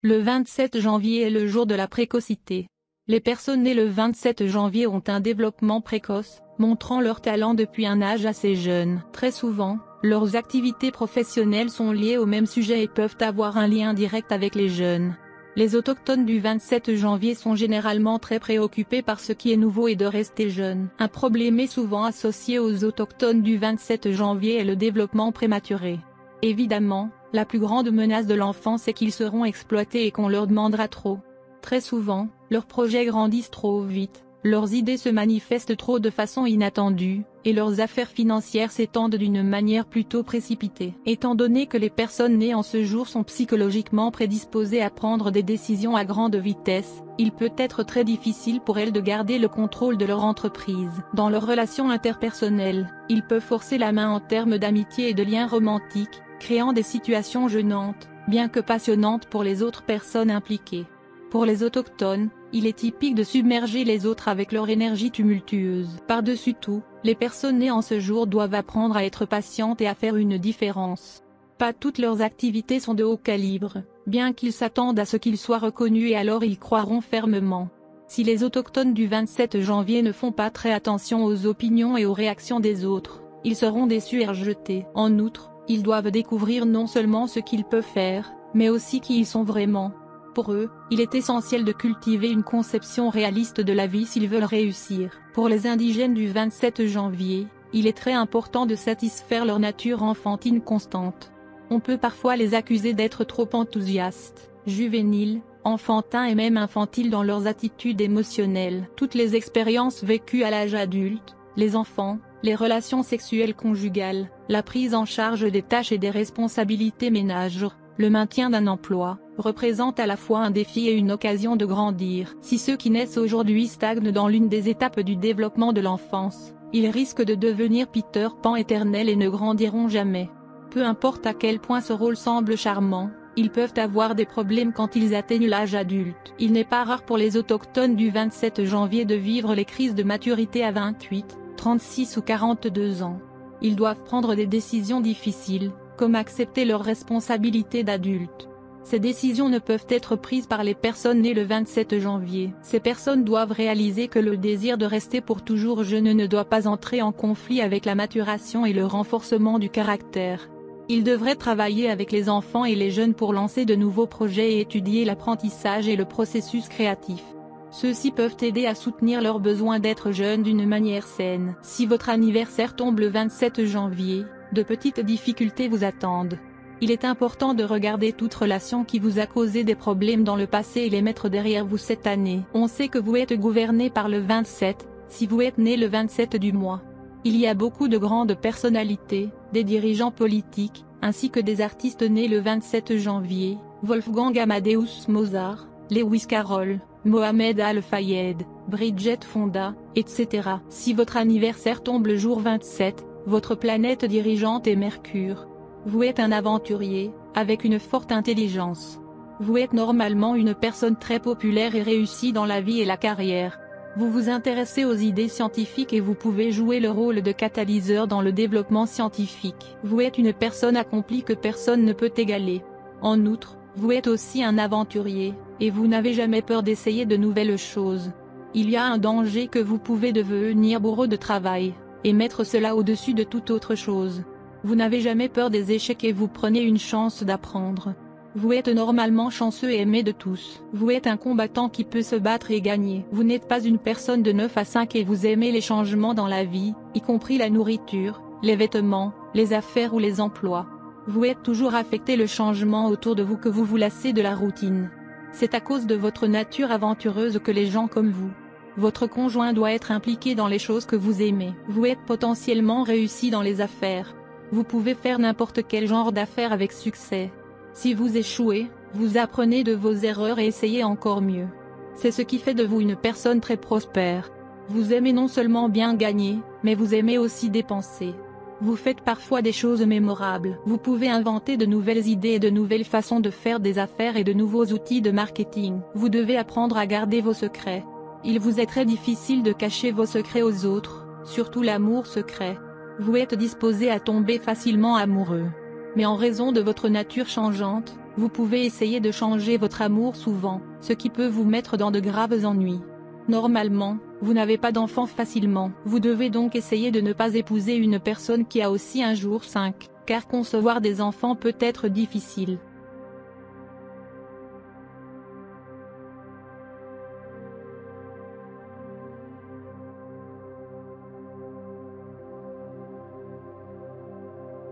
Le 27 janvier est le jour de la précocité. Les personnes nées le 27 janvier ont un développement précoce, montrant leur talent depuis un âge assez jeune. Très souvent, leurs activités professionnelles sont liées au même sujet et peuvent avoir un lien direct avec les jeunes. Les autochtones du 27 janvier sont généralement très préoccupés par ce qui est nouveau et de rester jeunes. Un problème est souvent associé aux autochtones du 27 janvier est le développement prématuré. Évidemment, la plus grande menace de l'enfance est qu'ils seront exploités et qu'on leur demandera trop. Très souvent, leurs projets grandissent trop vite, leurs idées se manifestent trop de façon inattendue, et leurs affaires financières s'étendent d'une manière plutôt précipitée. Étant donné que les personnes nées en ce jour sont psychologiquement prédisposées à prendre des décisions à grande vitesse, il peut être très difficile pour elles de garder le contrôle de leur entreprise. Dans leurs relations interpersonnelles, ils peuvent forcer la main en termes d'amitié et de liens romantiques, créant des situations gênantes, bien que passionnantes pour les autres personnes impliquées. Pour les autochtones, il est typique de submerger les autres avec leur énergie tumultueuse. Par-dessus tout, les personnes nées en ce jour doivent apprendre à être patientes et à faire une différence. Pas toutes leurs activités sont de haut calibre, bien qu'ils s'attendent à ce qu'ils soient reconnus et alors ils croiront fermement. Si les autochtones du 27 janvier ne font pas très attention aux opinions et aux réactions des autres, ils seront déçus et rejetés. En outre, ils doivent découvrir non seulement ce qu'ils peuvent faire, mais aussi qui ils sont vraiment. Pour eux, il est essentiel de cultiver une conception réaliste de la vie s'ils veulent réussir. Pour les indigènes du 27 janvier, il est très important de satisfaire leur nature enfantine constante. On peut parfois les accuser d'être trop enthousiastes, juvéniles, enfantins et même infantiles dans leurs attitudes émotionnelles. Toutes les expériences vécues à l'âge adulte, les enfants, les relations sexuelles conjugales, la prise en charge des tâches et des responsabilités ménagères, le maintien d'un emploi, représente à la fois un défi et une occasion de grandir. Si ceux qui naissent aujourd'hui stagnent dans l'une des étapes du développement de l'enfance, ils risquent de devenir Peter Pan éternel et ne grandiront jamais. Peu importe à quel point ce rôle semble charmant, ils peuvent avoir des problèmes quand ils atteignent l'âge adulte. Il n'est pas rare pour les autochtones du 27 janvier de vivre les crises de maturité à 28, 36 ou 42 ans. Ils doivent prendre des décisions difficiles, comme accepter leurs responsabilités d'adultes. Ces décisions ne peuvent être prises par les personnes nées le 27 janvier. Ces personnes doivent réaliser que le désir de rester pour toujours jeune ne doit pas entrer en conflit avec la maturation et le renforcement du caractère. Ils devraient travailler avec les enfants et les jeunes pour lancer de nouveaux projets et étudier l'apprentissage et le processus créatif. Ceux-ci peuvent aider à soutenir leur besoin d'être jeunes d'une manière saine. Si votre anniversaire tombe le 27 janvier, de petites difficultés vous attendent. Il est important de regarder toute relation qui vous a causé des problèmes dans le passé et les mettre derrière vous cette année. On sait que vous êtes gouverné par le 27, si vous êtes né le 27 du mois. Il y a beaucoup de grandes personnalités, des dirigeants politiques, ainsi que des artistes nés le 27 janvier, Wolfgang Amadeus Mozart, Lewis Carroll, Mohamed Al-Fayed, Bridget Fonda, etc. Si votre anniversaire tombe le jour 27, votre planète dirigeante est Mercure. Vous êtes un aventurier, avec une forte intelligence. Vous êtes normalement une personne très populaire et réussie dans la vie et la carrière. Vous vous intéressez aux idées scientifiques et vous pouvez jouer le rôle de catalyseur dans le développement scientifique. Vous êtes une personne accomplie que personne ne peut égaler. En outre, vous êtes aussi un aventurier, et vous n'avez jamais peur d'essayer de nouvelles choses. Il y a un danger que vous pouvez devenir bourreau de travail, et mettre cela au-dessus de toute autre chose. Vous n'avez jamais peur des échecs et vous prenez une chance d'apprendre. Vous êtes normalement chanceux et aimé de tous. Vous êtes un combattant qui peut se battre et gagner. Vous n'êtes pas une personne de 9 à 5 et vous aimez les changements dans la vie, y compris la nourriture, les vêtements, les affaires ou les emplois. Vous êtes toujours affecté le changement autour de vous que vous vous lassez de la routine. C'est à cause de votre nature aventureuse que les gens comme vous. Votre conjoint doit être impliqué dans les choses que vous aimez. Vous êtes potentiellement réussi dans les affaires. Vous pouvez faire n'importe quel genre d'affaires avec succès. Si vous échouez, vous apprenez de vos erreurs et essayez encore mieux. C'est ce qui fait de vous une personne très prospère. Vous aimez non seulement bien gagner, mais vous aimez aussi dépenser. Vous faites parfois des choses mémorables. Vous pouvez inventer de nouvelles idées et de nouvelles façons de faire des affaires et de nouveaux outils de marketing. Vous devez apprendre à garder vos secrets. Il vous est très difficile de cacher vos secrets aux autres, surtout l'amour secret. Vous êtes disposé à tomber facilement amoureux. Mais en raison de votre nature changeante, Vous pouvez essayer de changer votre amour souvent, ce qui peut vous mettre dans de graves ennuis. Normalement, vous n'avez pas d'enfant facilement. Vous devez donc essayer de ne pas épouser une personne qui a aussi un jour 5, car concevoir des enfants peut être difficile.